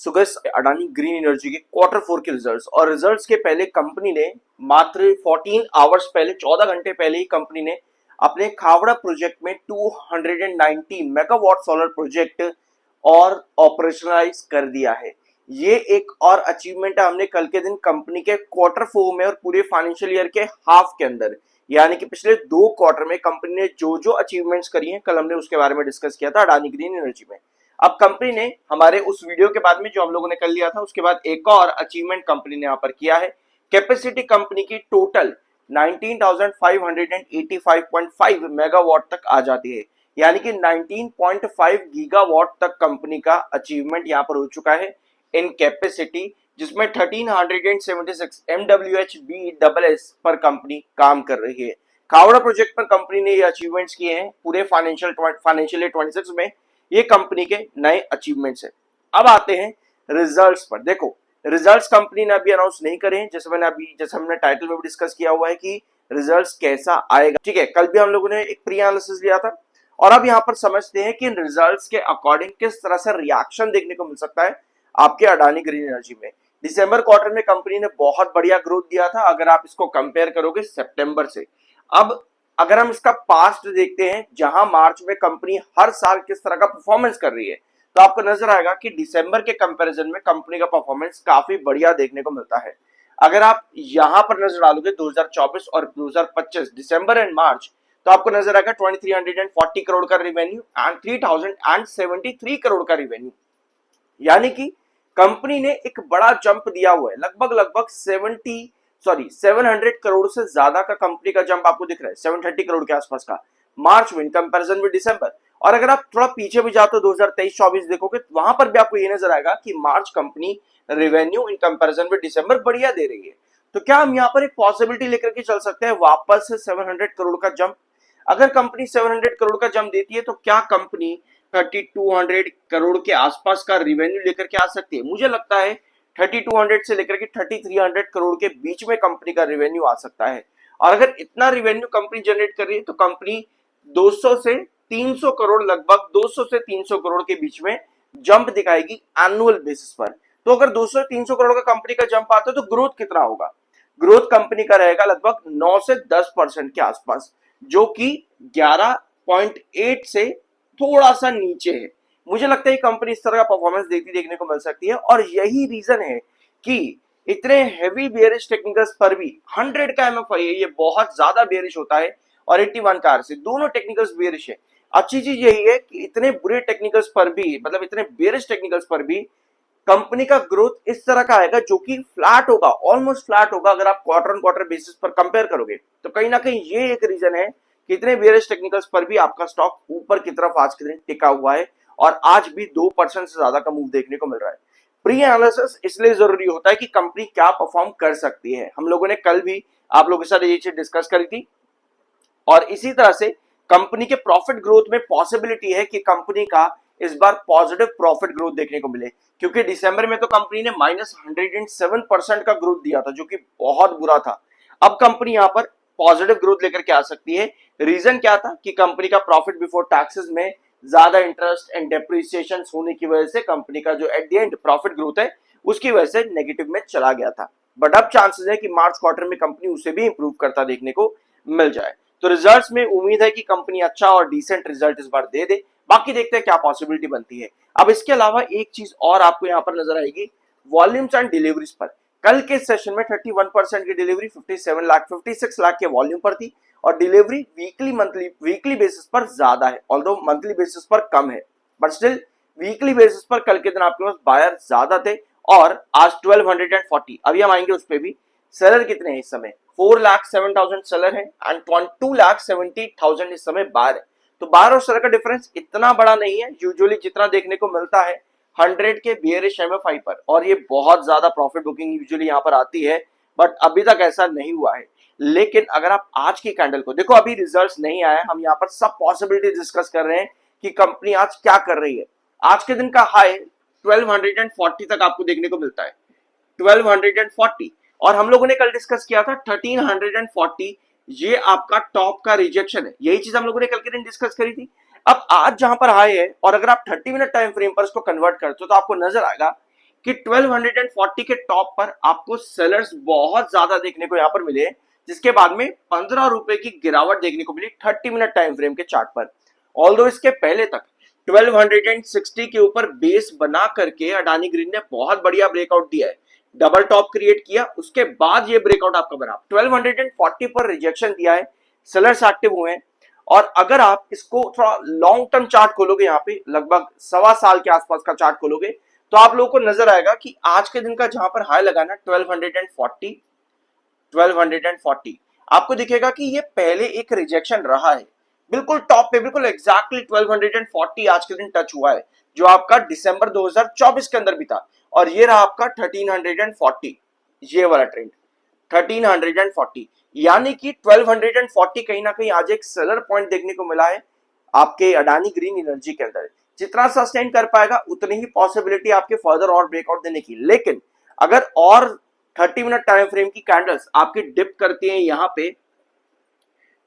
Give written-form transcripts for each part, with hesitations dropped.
सुगस Adani green energy के quarter 4 के results, और रिजल्ट्स के पहले कंपनी ने मात्र 14 आवर्स पहले, 14 घंटे पहले ही कंपनी ने अपने खावड़ा प्रोजेक्ट में 290 मेगावाट सोलर प्रोजेक्ट और ऑपरेशनलाइज कर दिया है। ये एक और अचीवमेंट है हमने कल के दिन कंपनी के क्वार्टर 4 में और पूरे फाइनेंशियल ईयर के हाफ के अंदर, यानी कि पिछले 2 क्वार्टर में कंपनी ने जो जो अचीवमेंट्स करी हैं, कल हमने उसके बारे में डिस्कस किया था अडानी ग्रीन एनर्जी में। अब कंपनी ने हमारे उस वीडियो के बाद में जो हम लोगों ने कर लिया था, उसके बाद एक और अचीवमेंट कंपनी ने यहाँ पर किया है। कैपेसिटी कंपनी की टोटल 19,585.5 मेगावाट तक आ जाती है, यानी कि 19.5 गीगावाट तक कंपनी का अचीवमेंट यहाँ पर हो चुका है इन कैपेसिटी, जिसमें 1376 MWHBSS पर कंपनी काम कर रही है। खावड़ा प्रोजेक्ट पर कंपनी ने ये अचीवमेंट्स किए हैं पूरे फाइनेंशियल ईयर 26 में। ये कंपनी के नए अचीवमेंट्स है। अब आते हैं रिजल्ट्स पर। देखो, रिजल्ट्स कंपनी ने अभी अनाउंस नहीं करे हैं, जैसे हमने टाइटल में भी डिस्कस किया हुआ है कि रिजल्ट्स कैसा आएगा। ठीक है, कल भी हम लोगों ने एक प्री एनालिसिस लिया था, और अब यहाँ पर समझते हैं कि इन रिजल्ट्स के अकॉर्डिंग किस तरह से रिएक्शन देखने को मिल सकता है आपके अडानी ग्रीन एनर्जी में। दिसंबर क्वार्टर में कंपनी ने बहुत बढ़िया ग्रोथ दिया था, अगर आप इसको कंपेयर करोगे सितंबर से। अब अगर हम इसका पास्ट देखते हैं, जहां मार्च में कंपनी हर साल किस तरह का परफॉर्मेंस कर रही है, तो आपको नजर आएगा कि दिसंबर के कंपैरिजन में कंपनी का परफॉर्मेंस काफी बढ़िया देखने को मिलता है। अगर आप यहां पर नजर डालोगे 2024 और 2025 दिसंबर एंड मार्च, तो आपको नजर आएगा 2340 करोड़ का रेवेन्यू एंड 3073 करोड़ का रेवेन्यू, यानी कि कंपनी ने एक बड़ा जंप दिया हुआ है। लगभग 700 करोड़ से ज्यादा का कंपनी का जंप आपको दिख रहा है, 730 करोड़ के आसपास का मार्च में इन कंपैरिजन विद दिसंबर। और अगर आप थोड़ा पीछे भी जाते हो 2023-24 देखोगे, तो वहां पर भी आपको ये नजर आएगा कि March company revenue in comparison with December बढ़िया दे रही है। तो क्या हम यहाँ पर एक पॉसिबिलिटी लेकर के चल सकते हैं वापस से 700 करोड़ का जंप? अगर कंपनी 700 करोड़ का जंप देती है, तो क्या कंपनी 3200 करोड़ के आसपास का रेवेन्यू लेकर के आ सकती है? मुझे लगता है 3200 से लेकर के 3300 करोड़ के बीच में कंपनी का रेवेन्यू आ सकता है। और अगर इतना रेवेन्यू कंपनी जनरेट कर रही है, तो कंपनी 200 से 300 करोड़, लगभग 200 से 300 करोड़ के बीच में जंप दिखाएगी एनुअल बेसिस पर। तो अगर 200 से 300 करोड़ का कंपनी का जंप आता है, तो ग्रोथ कितना होगा? ग्रोथ कंपनी का रहेगा लगभग 9 से 10% के आसपास, जो कि 11.8 से थोड़ा सा नीचे है। मुझे लगता है कंपनी इस तरह का परफॉर्मेंस देती देखने को मिल सकती है, और यही रीजन है कि इतने हेवी बेयरिश टेक्निकल्स पर भी 100 का एमएफआई है, ये बहुत ज्यादा बेयरिश होता है, और 81 का आरसी, दोनों टेक्निकल्स बेयरिश है। अच्छी चीज यही है कि इतने बुरे टेक्निकल्स पर भी, मतलब इतने बेयरिश टेक्निकल्स पर भी कंपनी का ग्रोथ इस तरह का आएगा जो कि फ्लैट होगा, ऑलमोस्ट फ्लैट होगा। अगर आप क्वार्टर ऑन क्वार्टर बेसिस पर कंपेयर करोगे, तो कहीं ना कहीं ये एक रीजन है कि इतने बेयरिश टेक्निकल्स पर भी आपका स्टॉक ऊपर की तरफ आज के दिन टिका हुआ है, और आज भी 2% से ज्यादा का मूव देखने को मिल रहा है। प्री एनालिसिस इसलिए जरूरी होता है कि कंपनी क्या परफॉर्म कर सकती है। हम लोगों ने कल भी आप लोगों के साथ ये चीज डिस्कस करी थी, और इसी तरह से कंपनी के प्रॉफिट ग्रोथ में पॉसिबिलिटी है कि कंपनी का इस बार पॉजिटिव प्रॉफिट ग्रोथ देखने को मिले, क्योंकि दिसंबर में तो कंपनी ने -107% का ग्रोथ दिया था, जो कि बहुत बुरा था। अब कंपनी यहां पर पॉजिटिव ग्रोथ लेकर के आ सकती है। रीजन क्या था कि कंपनी का प्रॉफिट बिफोर टैक्सेस में ज्यादा इंटरेस्ट एंड डेप्रिसिएशन होने की वजह से कंपनी का जो at the end profit growth है, उसकी वजह से नेगेटिव में चला गया था। बट अब चांसेस है कि मार्च क्वार्टर में कंपनी उसे भी इंप्रूव करता देखने को मिल जाए। तो रिजल्ट्स में उम्मीद है कि कंपनी अच्छा और डिसेंट रिजल्ट इस बार दे दे। बाकी देखते हैं क्या पॉसिबिलिटी बनती है। अब इसके अलावा एक चीज और आपको यहाँ पर नजर आएगी, वॉल्यूम्स एंड डिलीवरीज पर। कल के सेशन में 31% की डिलीवरी 56 लाख के वॉल्यूम पर थी, और डिलीवरी वीकली बेसिस पर ज्यादा है, ऑल्दो मंथली बेसिस पर कम है, बट स्टिल वीकली बेसिस पर कल के दिन आपके पास बायर ज्यादा थे, और आज 1240। अभी हम आएंगे उस पर भी। सेलर कितने हैं इस समय? 4,07,000 सेलर है एंड 2,70,000 इस समय बायर है। तो बायर और सेलर का डिफरेंस इतना बड़ा नहीं है यूजुअली जितना देखने को मिलता है 100 के बेयरिश एमएफआई पर, और ये बहुत ज्यादा प्रॉफिट बुकिंग यूजुअली यहाँ पर आती है, बट अभी तक ऐसा नहीं हुआ है। लेकिन अगर आप आज की कैंडल को देखो, अभी रिजल्ट्स नहीं आया, हम यहाँ पर सब पॉसिबिलिटी डिस्कस कर रहे हैं कि कंपनी आज क्या कर रही है। आज के दिन का हाई 1240 तक आपको देखने को मिलता है, 1240, और हम लोगों ने कल डिस्कस किया था 1340, ये आपका टॉप का रिजेक्शन है। यही चीज हम लोगों ने कल के दिन डिस्कस करी थी। अब आज जहां पर हाई है, और अगर आप 30 मिनट टाइम फ्रेम पर इसको कन्वर्ट करते हो, तो आपको नजर आएगा कि 1240 के टॉप पर आपको सेलर्स बहुत ज्यादा देखने को यहां पर मिले, जिसके बाद में 15 रुपए की गिरावट देखने को मिली 30 मिनट टाइम फ्रेम के चार्ट पर। ऑल्दो इसके पहले तक 1260 के ऊपर बेस बना करके अडानी ग्रीन ने बहुत बढ़िया ब्रेकआउट दिया है, डबल टॉप क्रिएट किया, उसके बाद ये ब्रेकआउट आपका बना। 1240 पर रिजेक्शन दिया है, सेलर्स एक्टिव हुए हैं। और अगर आप इसको थोड़ा लॉन्ग टर्म चार्ट खोलोगे, यहाँ पे लगभग सवा साल के आसपास का चार्ट खोलोगे, तो आप लोगों को नजर आएगा कि आज के दिन का जहां पर हाई लगा ना 1240 आपको दिखेगा कि ये पहले एक रिजेक्शन रहा है, बिल्कुल टॉप पे, बिल्कुल एग्जैक्टली 1240 आज के दिन टच हुआ है, जो आपका दिसंबर 2024 के अंदर भी था। और ये रहा आपका 1340, ये वाला ट्रेंड 1340, यानी कि 1240 कहीं ना कहीं आज एक सेलर पॉइंट देखने को मिला है आपके अडानी ग्रीन एनर्जी के अंदर। जितना सस्टेन कर पाएगा उतनी ही पॉसिबिलिटी आपके फर्दर और ब्रेकआउट देने की। लेकिन अगर और 30 मिनट टाइम फ्रेम की कैंडल्स आपकी डिप करती हैं यहां पे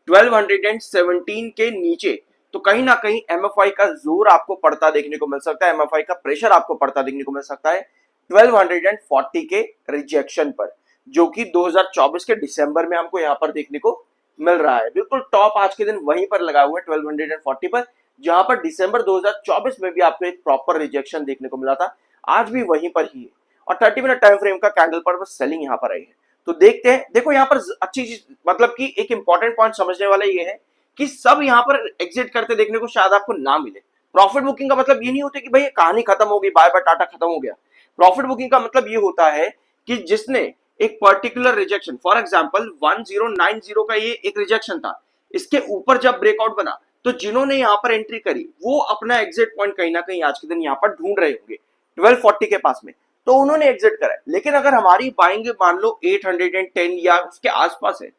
1217 के नीचे, तो कहीं ना कहीं एमएफआई का जोर आपको पड़ता देखने को मिल सकता है, एमएफआई का प्रेशर आपको पड़ता देखने को मिल सकता है 1240 के रिजेक्शन पर, जो कि 2024 के दिसंबर में हमको यहां पर देखने को मिल रहा है। बिल्कुल टॉप आज के दिन वहीं पर लगा हुआ है 1240 पर, जहां पर दिसंबर 2024 में भी आपको एक प्रॉपर रिजेक्शन देखने को मिला था, आज भी वहीं पर ही है। और 30 मिनट टाइम फ्रेम का कैंडल पर बस सेलिंग यहां पर आई है। तो देखते हैं, देखो यहां पर अच्छी चीज, मतलब कि एक इंपॉर्टेंट पॉइंट समझने वाला ये है कि सब यहां पर एग्जिट करते देखने को शायद आपको ना मिले। प्रॉफिट बुकिंग का मतलब ये नहीं होता कि भाई ये कहानी खत्म हो गई, बाय बाय टाटा खत्म हो गया। प्रॉफिट बुकिंग का मतलब ये होता है कि जिसने एक पर्टिकुलर रिजेक्शन, फॉर एग्जांपल 1090 का ये एक रिजेक्शन था, इसके ऊपर जब ब्रेकआउट बना तो जिन्होंने यहां पर एंट्री करी वो अपना एग्जिट पॉइंट कहीं ना कहीं आज के दिन यहां पर ढूंढ रहे होंगे 1240 के पास में, तो उन्होंने एग्जिट करा। लेकिन अगर हमारी बाइंग मान लो 810 या उसके आसपास है,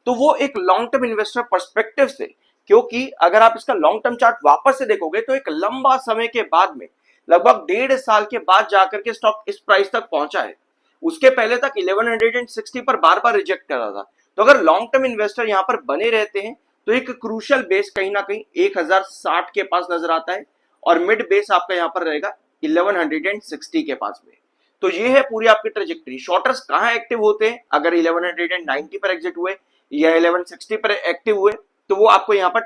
तो वो एक लॉन्ग टर्म इन्वेस्टर पर्सपेक्टिव से, क्योंकि अगर आप इसका लॉन्ग टर्म चार्ट वापस से देखोगे तो एक लंबा समय के बाद में, लगभग 1.5 साल के बाद जाकर के स्टॉक इस प्राइस तक पहुंचा है। उसके पहले तक 1160 पर बार बार रिजेक्ट कर रहा था। तो अगर लॉन्ग टर्म इन्वेस्टर यहां पर बने रहते हैं तो एक क्रूशियल बेस कहीं ना कहीं 1060 के पास नजर आता है, और मिड बेस आपका यहां पर रहेगा 1160 के पास में। तो ये है पूरी आपकी ट्रेजेक्टरी। शॉर्टर्स कहां एक्टिव होते हैं, अगर 1190 पर एग्जिट हुए या 1160 पर एक्टिव हुए, तो वो आपको यहां पर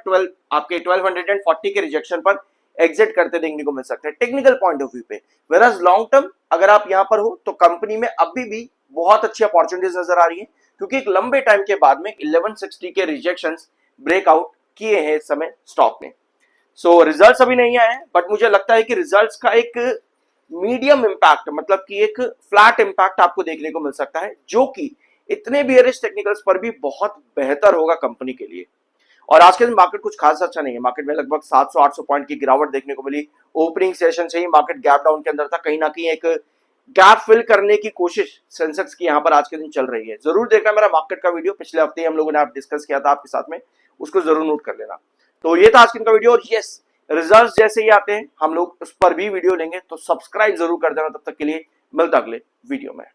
1240 के रिजेक्शन पर एग्जिट करते देखने को मिल सकते हैं टेक्निकल पॉइंट ऑफ व्यू पे। वेराज लॉन्ग टर्म अगर आप यहां पर हो तो कंपनी में अभी भी बहुत अच्छी अपॉर्चुनिटीज नजर आ रही है, क्योंकि एक लंबे टाइम के बाद में 1160 के रिजेक्शंस ब्रेकआउट किए हैं इस समय स्टॉक ने। सो रिजल्ट्स अभी नहीं आए हैं, बट मुझे लगता है कि रिजल्ट्स का एक मीडियम इंपैक्ट, मतलब कि एक फ्लैट इंपैक्ट आपको देखने को मिल सकता है, जो कि इतने बियरिश टेक्निकल्स पर भी बहुत बेहतर होगा कंपनी के लिए। और आज के दिन मार्केट कुछ खास अच्छा नहीं है, मार्केट में लगभग 700-800 पॉइंट की गिरावट देखने को मिली। ओपनिंग सेशन से ही मार्केट गैप डाउन के अंदर था, कहीं ना कहीं एक गैप फिल करने की कोशिश सेंसेक्स की यहां पर आज के दिन चल रही है। जरूर देखना मेरा मार्केट का वीडियो, पिछले हफ्ते ही हम लोगों ने आप डिस्कस किया था आपके साथ में, उसको जरूर नोट कर लेना। तो ये था आज के दिन का वीडियो, और यस रिजल्ट्स जैसे ही आते हैं हम लोग उस पर भी वीडियो लेंगे, तो सब्सक्राइब जरूर कर देना। तब तक के लिए मिलता अगले वीडियो में।